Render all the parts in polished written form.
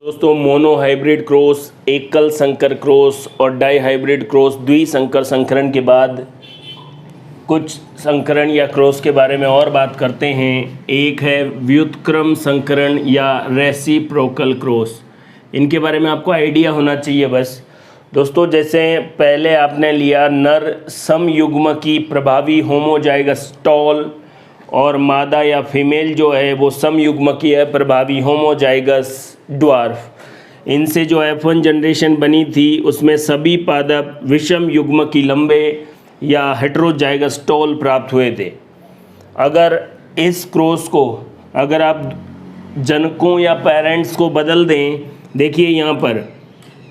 दोस्तों mono hybrid cross, एकल संकर क्रॉस और डाई हाइब्रिड क्रॉस द्विसंकर संकरण के बाद कुछ संकरण या क्रॉस के बारे में और बात करते हैं। एक है व्युत्क्रम संकरण या रेसिप्रोकल क्रॉस। इनके बारे में आपको आइडिया होना चाहिए बस। दोस्तों जैसे पहले आपने लिया नर समयुग्मकी प्रभावी होमोजाइगस टॉल और मादा या फीमेल जो है वो समयुग्मकी है प्रभावी होमोजाइगस ड्वार्फ। इनसे जो F1 जनरेशन बनी थी उसमें सभी पादप विषम युग्मकी लंबे या हेटेरोजाइगस टॉल प्राप्त हुए थे। अगर इस क्रॉस को अगर आप जनकों या पेरेंट्स को बदल दें, देखिए यहाँ पर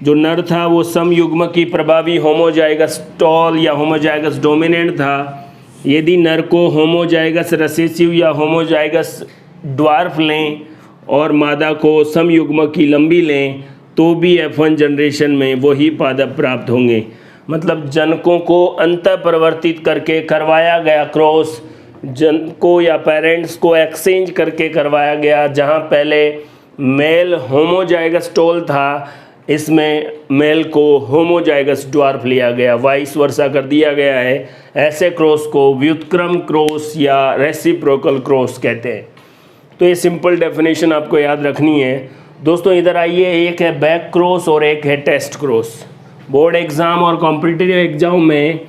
जो नर था वो समयुग्मकी प्रभावी होमोजाइगस टॉल या होमोजाइगस डोमिनेंट था। यदि नर को होमोजाइगस रिसेसिव या होमोजाइगस ड्वार्फ लें और मादा को समयुग्मकी लंबी लें तो भी F1 जनरेशन में वही पादप प्राप्त होंगे। मतलब जनकों को अंतःप्रवर्तित करके करवाया गया क्रॉस, जनकों या पेरेंट्स को एक्सचेंज करके करवाया गया। जहाँ पहले मेल होमोजाइगस टॉल था, इसमें मेल को होमोजाइगस ड्वार्फ लिया गया, वाइस वर्सा कर दिया गया है। ऐसे क्रॉस को व्युत्क्रम क्रॉस या रेसिप्रोकल क्रॉस कहते हैं। तो ये सिंपल डेफिनेशन आपको याद रखनी है। दोस्तों इधर आइए, एक है बैक क्रॉस और एक है टेस्ट क्रॉस। बोर्ड एग्ज़ाम और कॉम्पिटिटिव एग्ज़ाम में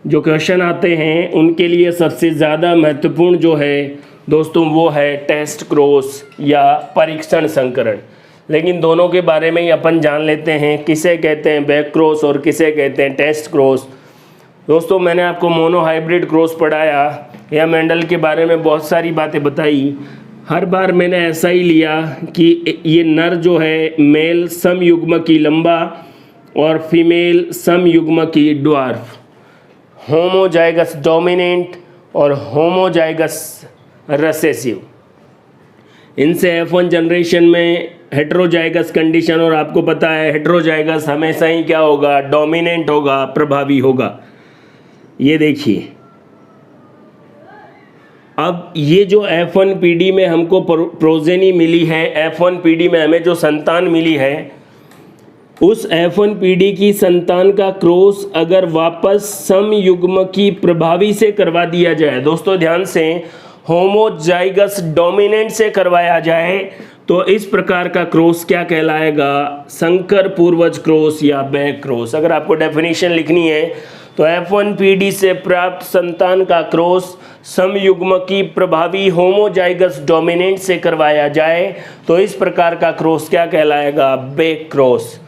जो क्वेश्चन आते हैं उनके लिए सबसे ज़्यादा महत्वपूर्ण जो है दोस्तों वो है टेस्ट क्रॉस या परीक्षण संकरण। लेकिन दोनों के बारे में ही अपन जान लेते हैं, किसे कहते हैं बैक क्रॉस और किसे कहते हैं टेस्ट क्रॉस। दोस्तों मैंने आपको मोनो हाइब्रिड क्रॉस पढ़ाया या मेंडल के बारे में बहुत सारी बातें बताई। हर बार मैंने ऐसा ही लिया कि ये नर जो है मेल समयुग्मकी लंबा और फीमेल समयुग्मकी ड्वार्फ, होमोजाइगस डोमिनेंट और होमोजाइगस रिसेसिव। इनसे F1 जनरेशन में हेटेरोजाइगस कंडीशन, और आपको पता है हेटेरोजाइगस हमेशा ही क्या होगा, डोमिनेंट होगा, प्रभावी होगा। ये देखिए अब ये जो F1 पीढ़ी में हमको प्रोजेनी मिली है, F1 पीढ़ी में हमें जो संतान मिली है, उस F1 पीढ़ी की संतान का क्रॉस अगर वापस समयुग्मकी प्रभावी से करवा दिया जाए, दोस्तों ध्यान से, होमोजाइगस डोमिनेंट से करवाया जाए तो इस प्रकार का क्रॉस क्या कहलाएगा, संकर पूर्वज क्रॉस या बैक क्रॉस। अगर आपको डेफिनेशन लिखनी है तो F1 पीढ़ी से प्राप्त संतान का क्रॉस समयुग्मकी प्रभावी होमोजाइगस डोमिनेंट से करवाया जाए तो इस प्रकार का क्रॉस क्या कहलाएगा, बैक क्रॉस।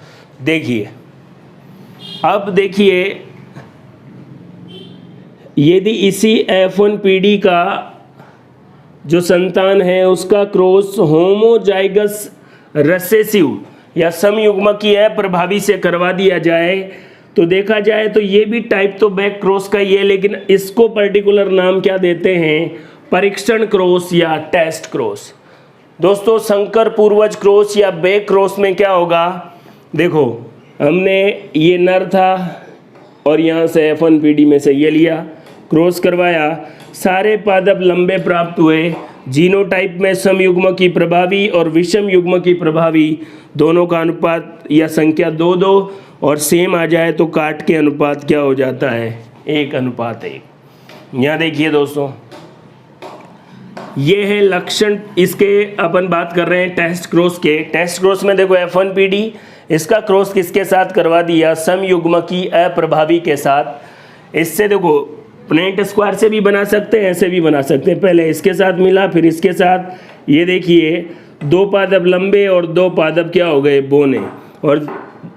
देखिए अब देखिए, यदि इसी F1 पीढ़ी का जो संतान है उसका क्रॉस होमोजाइगस रिसेसिव या समयुग्मकी प्रभावी से करवा दिया जाए तो देखा जाए तो ये भी टाइप तो बैक क्रॉस का ही है, लेकिन इसको पर्टिकुलर नाम क्या देते हैं, परीक्षण क्रॉस या टेस्ट क्रॉस। दोस्तों संकर पूर्वज क्रॉस या बैक क्रॉस में क्या होगा, देखो हमने ये नर था और यहाँ से F1 पीढ़ी में से ये लिया, क्रॉस करवाया, सारे पादप लंबे प्राप्त हुए। जीनोटाइप में समयुग्मकी प्रभावी और विषम युग्मकी प्रभावी दोनों का अनुपात या संख्या 2-2 और सेम आ जाए तो काट के अनुपात क्या हो जाता है, 1:1। यहाँ देखिए दोस्तों, ये है लक्षण। इसके अपन बात कर रहे हैं टेस्ट क्रॉस के। टेस्ट क्रॉस में देखो F1 पीढ़ी, इसका क्रॉस किसके साथ करवा दिया, समयुग्मकी अप्रभावी के साथ। इससे देखो प्लेट स्क्वायर से भी बना सकते हैं, ऐसे भी बना सकते हैं। पहले इसके साथ मिला फिर इसके साथ, ये देखिए 2 पादप लंबे और 2 पादप क्या हो गए, बोने, और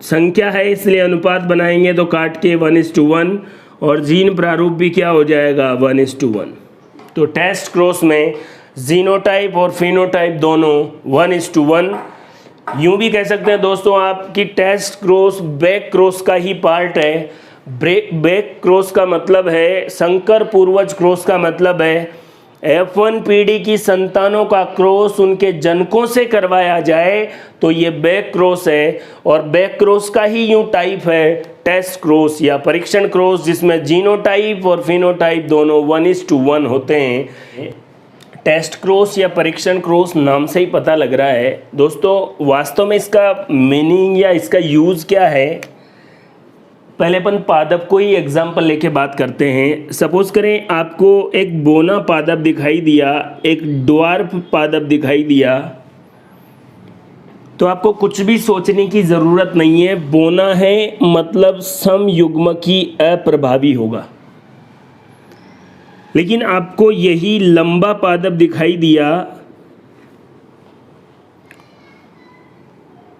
संख्या है इसलिए अनुपात बनाएंगे तो काट के 1:1 और जीन प्रारूप भी क्या हो जाएगा, 1:1। तो टेस्ट क्रॉस में जीनोटाइप और फिनोटाइप दोनों 1:1। यूँ भी कह सकते हैं दोस्तों आप कि टेस्ट क्रॉस बैक क्रॉस का ही पार्ट है। बैक क्रॉस का मतलब है, संकर पूर्वज क्रॉस का मतलब है F1 पीढ़ी की संतानों का क्रॉस उनके जनकों से करवाया जाए तो ये बैक क्रॉस है। और बैक क्रॉस का ही यूं टाइप है टेस्ट क्रॉस या परीक्षण क्रॉस, जिसमें जीनोटाइप और फिनोटाइप दोनों 1:1 होते हैं। टेस्ट क्रॉस या परीक्षण क्रॉस नाम से ही पता लग रहा है दोस्तों, वास्तव में इसका मीनिंग या इसका यूज़ क्या है। पहले अपन पादप को ही एग्जाम्पल लेके बात करते हैं। सपोज करें आपको एक बोना पादप दिखाई दिया, एक ड्वार्फ पादप दिखाई दिया, तो आपको कुछ भी सोचने की ज़रूरत नहीं है। बोना है मतलब समयुग्मकी अप्रभावी होगा। लेकिन आपको यही लंबा पादप दिखाई दिया,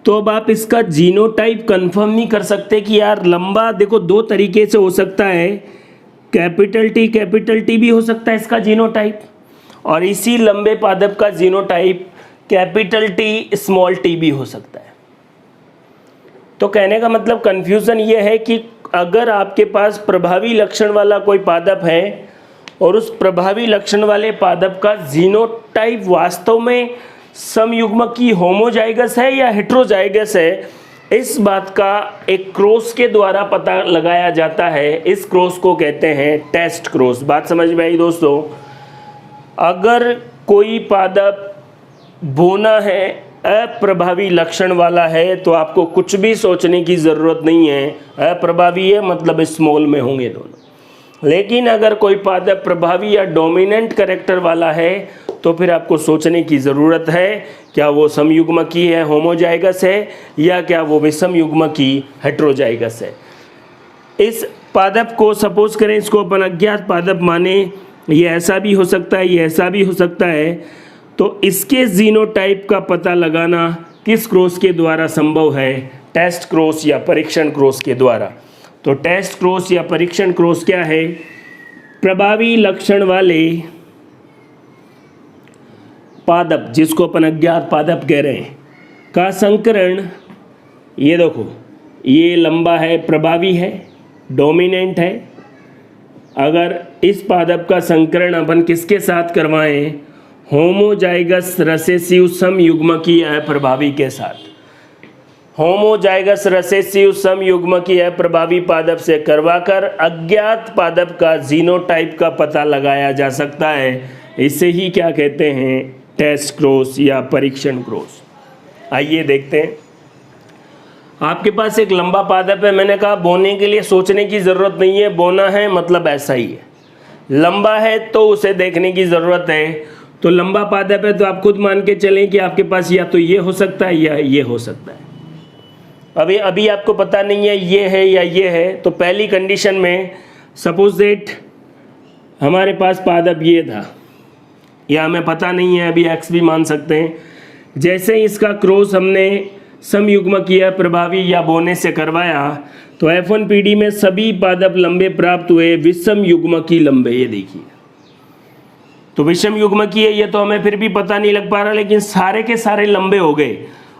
तो अब आप इसका जीनोटाइप कंफर्म नहीं कर सकते कि यार लंबा, देखो दो तरीके से हो सकता है, कैपिटल टी भी हो सकता है इसका जीनोटाइप, और इसी लंबे पादप का genotype capital T small T भी हो सकता है। तो कहने का मतलब कंफ्यूजन ये है कि अगर आपके पास प्रभावी लक्षण वाला कोई पादप है और उस प्रभावी लक्षण वाले पादप का जीनोटाइप वास्तव में समयुग्मकी होमोजाइगस है या हेट्रोजाइगस है, इस बात का एक क्रॉस के द्वारा पता लगाया जाता है। इस क्रॉस को कहते हैं टेस्ट क्रॉस। बात समझ में आई दोस्तों? अगर कोई पादप बोना है, अप्रभावी लक्षण वाला है, तो आपको कुछ भी सोचने की ज़रूरत नहीं है। अप्रभावी है मतलब स्मॉल में होंगे दोनों। लेकिन अगर कोई पादप प्रभावी या डोमिनेंट कैरेक्टर वाला है, तो फिर आपको सोचने की ज़रूरत है, क्या वो समयुग्मकी है, होमोजाइगस है, या क्या वो विषमयुग्मकी हेट्रोजाइगस है। इस पादप को सपोज करें, इसको अपन अज्ञात पादप माने, ये ऐसा भी हो सकता है, ये ऐसा भी हो सकता है, तो इसके जीनोटाइप का पता लगाना किस क्रॉस के द्वारा संभव है? टेस्ट क्रॉस या परीक्षण क्रॉस के द्वारा। तो टेस्ट क्रॉस या परीक्षण क्रॉस क्या है? प्रभावी लक्षण वाले पादप, जिसको अपन अज्ञात पादप कह रहे हैं, का संकरण, ये देखो ये लंबा है, प्रभावी है, डोमिनेंट है। अगर इस पादप का संकरण अपन किसके साथ करवाएं? होमोजाइगस रिसेसिव समयुग्मकी अप्रभावी के साथ। होमोजाइगस रिसेसिव समयुग्मकी अप्रभावी पादप से करवाकर अज्ञात पादप का जीनोटाइप का पता लगाया जा सकता है। इसे ही क्या कहते हैं? टेस्ट क्रॉस या परीक्षण क्रॉस। आइए देखते हैं। आपके पास एक लंबा पादप है, मैंने कहा बोने के लिए सोचने की ज़रूरत नहीं है, बोना है मतलब ऐसा ही है। लंबा है तो उसे देखने की ज़रूरत है। तो लंबा पादप है तो आप खुद मान के चलें कि आपके पास या तो ये हो सकता है या ये हो सकता है। अभी आपको पता नहीं है ये है या ये है, तो पहली कंडीशन में सपोज दैट हमारे पास पादप ये था, या हमें पता नहीं है, अभी एक्स भी मान सकते हैं। जैसे ही इसका क्रॉस हमने समयुग्मकी प्रभावी या बोने से करवाया, तो F1PD में सभी पादप लंबे प्राप्त हुए, विषम युग्मकी लंबे। ये देखिए, तो विषम युग्मकी है, ये तो हमें फिर भी पता नहीं लग पा रहा, लेकिन सारे के सारे लंबे हो गए।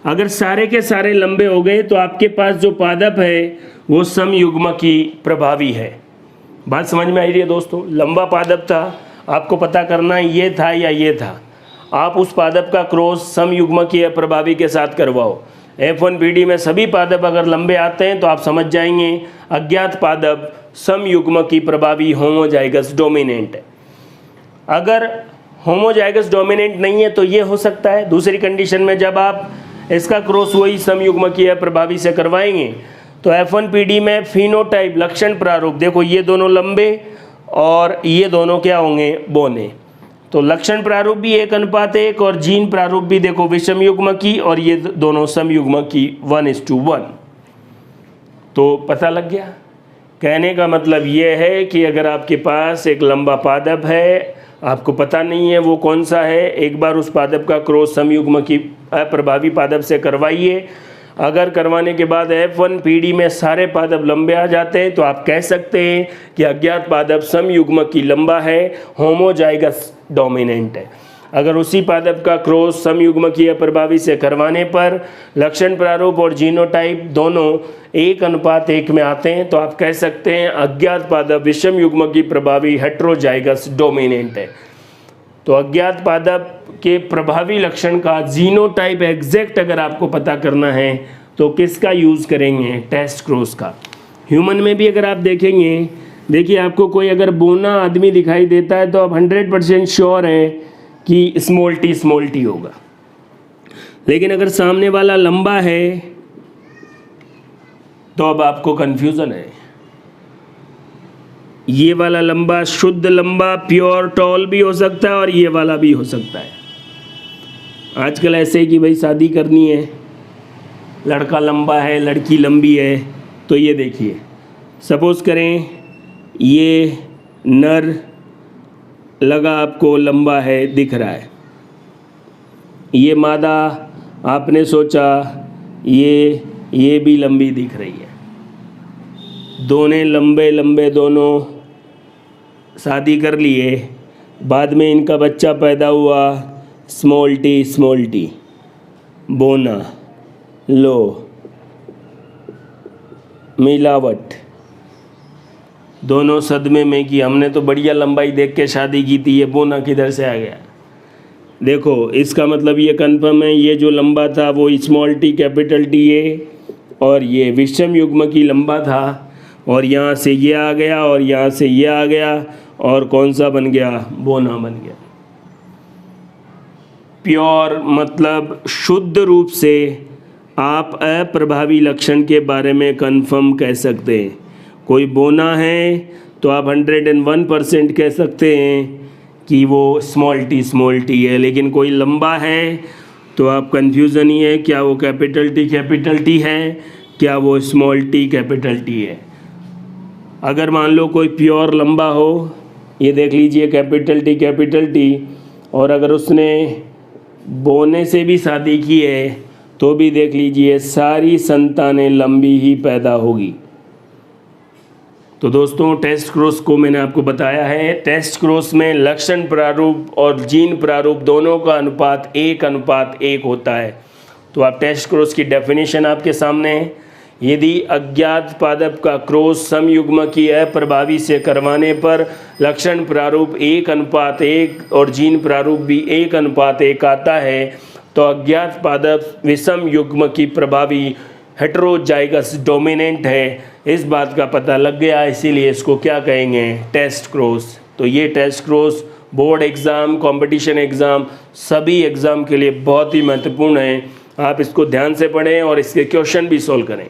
अगर सारे के सारे लंबे हो गए तो आपके पास जो पादप है वो समयुग्मकी प्रभावी है। बात समझ में आई रही है दोस्तों? लंबा पादप था, आपको पता करना ये था या ये था। आप उस पादप का क्रॉस समयुग्मकी प्रभावी के साथ करवाओ। F1PD में सभी पादप अगर लंबे आते हैं तो आप समझ जाएंगे अज्ञात पादप समयुग्मकी प्रभावी होमोजाइगस डोमिनेंट है। अगर होमोजाइगस डोमिनेंट नहीं है तो ये हो सकता है। दूसरी कंडीशन में जब आप इसका क्रॉस वही समयुग्मकी प्रभावी से करवाएंगे तो F1PD में फिनोटाइप लक्षण प्रारूप, देखो ये दोनों लंबे और ये दोनों क्या होंगे? बोने। तो लक्षण प्रारूप भी 1:1 और जीन प्रारूप भी देखो विषम युग्मकी, और ये दोनों समयुग्मकी 1:1। तो पता लग गया। कहने का मतलब ये है कि अगर आपके पास एक लंबा पादप है, आपको पता नहीं है वो कौन सा है, एक बार उस पादप का क्रॉस समयुग्मकी अप्रभावी पादप से करवाइए। अगर करवाने के बाद F1PD में सारे पादप लंबे आ जाते हैं तो आप कह सकते हैं कि अज्ञात पादप समयुग्मकी लंबा है, होमोजाइगस डोमिनेंट है। अगर उसी पादप का क्रॉस समयुग्मकी प्रभावी से करवाने पर लक्षण प्रारूप और जीनोटाइप दोनों 1:1 में आते हैं तो आप कह सकते हैं अज्ञात पादप विषम युग्मकी प्रभावी हेट्रोजाइगस डोमिनेंट है। तो अज्ञात पादप के प्रभावी लक्षण का जीनोटाइप एग्जैक्ट अगर आपको पता करना है तो किसका यूज़ करेंगे? टेस्ट क्रॉस का। ह्यूमन में भी अगर आप देखेंगे, देखिए आपको कोई अगर बोना आदमी दिखाई देता है तो आप 100% श्योर हैं कि स्मॉल टी होगा। लेकिन अगर सामने वाला लंबा है तो अब आपको कन्फ्यूज़न है। ये वाला लंबा, शुद्ध लंबा, प्योर टॉल भी हो सकता है और ये वाला भी हो सकता है। आजकल ऐसे ही कि भाई शादी करनी है, लड़का लंबा है, लड़की लंबी है, तो ये देखिए, सपोज़ करें ये नर लगा आपको लंबा है, दिख रहा है, ये मादा आपने सोचा ये भी लंबी दिख रही है, दोनों लंबे लंबे, दोनों शादी कर लिए, बाद में इनका बच्चा पैदा हुआ, स्मॉल टी, बोना, लो, मिलावट, दोनों सदमे में कि हमने तो बढ़िया लंबाई देख के शादी की थी, ये बोना किधर से आ गया। देखो इसका मतलब ये कन्फर्म है, ये जो लंबा था वो स्मॉल टी कैपिटल टी है, और ये विषम युग्म की लंबा था, और यहाँ से ये आ गया और यहाँ से ये आ गया, और कौन सा बन गया, बोना बन गया। प्योर मतलब शुद्ध रूप से आप अप्रभावी लक्षण के बारे में कन्फर्म कह सकते हैं। कोई बोना है तो आप 101% कह सकते हैं कि वो स्मॉल टी है, लेकिन कोई लंबा है तो आप कन्फ्यूज़न ही है, क्या वो कैपिटल टी है, क्या वो स्मॉल टी कैपिटल टी है। अगर मान लो कोई प्योर लंबा हो, ये देख लीजिए कैपिटल टी, और अगर उसने बोने से भी शादी की है तो भी देख लीजिए सारी संतानें लंबी ही पैदा होगी। तो दोस्तों टेस्ट क्रॉस को मैंने आपको बताया है, टेस्ट क्रॉस में लक्षण प्रारूप और जीन प्रारूप दोनों का अनुपात 1:1 होता है। तो आप टेस्ट क्रॉस की डेफिनेशन आपके सामने है। यदि अज्ञात पादप का क्रॉस समयुग्म की अप्रभावी से करवाने पर लक्षण प्रारूप 1:1 और जीन प्रारूप भी 1:1 आता है, तो अज्ञात पादप विषम युग्म की प्रभावी हेटेरोजाइगस डोमिनेंट है। इस बात का पता लग गया, इसीलिए इसको क्या कहेंगे, टेस्ट क्रॉस। तो ये test cross board exam, competition exam, सभी एग्ज़ाम के लिए बहुत ही महत्वपूर्ण है। आप इसको ध्यान से पढ़ें और इसके क्वेश्चन भी सॉल्व करें।